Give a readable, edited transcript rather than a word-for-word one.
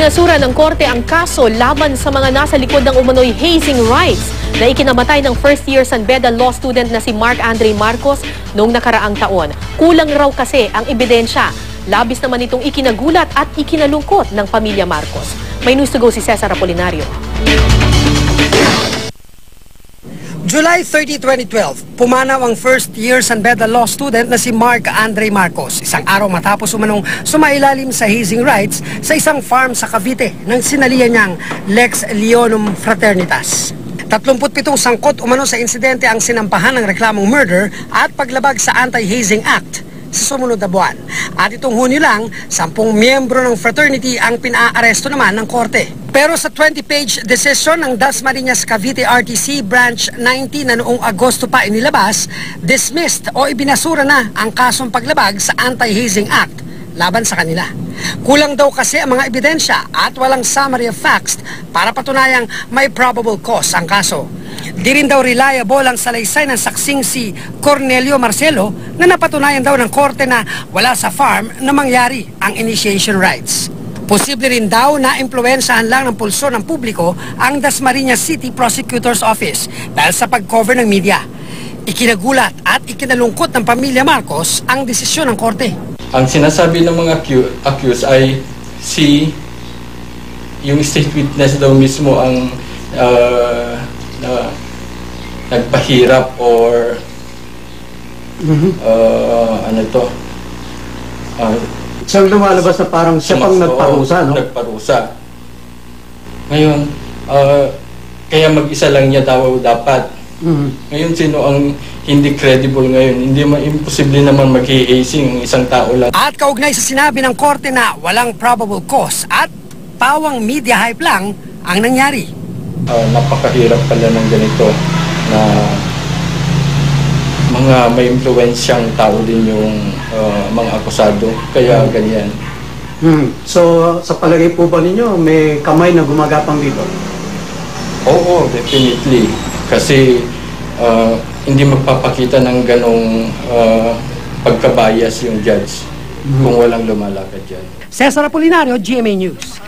Ibinasura ng korte ang kaso laban sa mga nasa likod ng umano'y hazing rights na ikinamatay ng first-year San Beda law student na si Mark Andre Marcos noong nakaraang taon. Kulang raw kasi ang ebidensya. Labis naman itong ikinagulat at ikinalungkot ng pamilya Marcos. May news to go si Cesar Apolinario. July 30, 2012, pumanaw ang first-year San Beda law student na si Mark Andre Marcos. Isang araw matapos umanong sumailalim sa hazing rights sa isang farm sa Cavite nang sinalihan niyang Lex Leonum Fraternitas. 37 sangkot umano sa insidente ang sinampahan ng reklamong murder at paglabag sa Anti-Hazing Act sa sumunod na buwan. At itong Hunyo lang, 10 miyembro ng fraternity ang pinaaresto naman ng korte. Pero sa 20-page decision ng Dasmariñas Cavite RTC Branch 90 na noong Agosto pa inilabas, dismissed o ibinasura na ang kasong paglabag sa Anti-Hazing Act laban sa kanila. Kulang daw kasi ang mga ebidensya at walang summary of facts para patunayang may probable cause ang kaso. Di rin daw reliable ang salaysay ng saksing si Cornelio Marcelo na napatunayan daw ng korte na wala sa farm na mangyari ang initiation rights. Posible rin daw na impluwensyahan lang ng pulso ng publiko ang Dasmariñas City Prosecutor's Office dahil sa pag-cover ng media. Ikinagulat at ikinalungkot ng pamilya Marcos ang desisyon ng korte. Ang sinasabi ng mga accused ay yung state witness daw mismo ang nagpahirap or siyang lumalabas na parang siya pang nagparusa, no? Nagparusa. Ngayon, kaya mag-isa lang niya daw dapat. Ngayon, sino ang hindi credible ngayon? Hindi imposible naman mag-hazing yung isang tao lang. At kaugnay sa sinabi ng korte na walang probable cause at pawang media hype lang ang nangyari. Napakahirap pala ng ganito na mga may impluwensyang tao din yung mga akusado. Kaya ganyan. So, sa palagay po ba ninyo, may kamay na gumagapang dito? Oo, definitely. Kasi hindi magpapakita ng ganong pagkabayas yung judge kung walang lumalakad dyan. Cesar Apolinario, GMA News.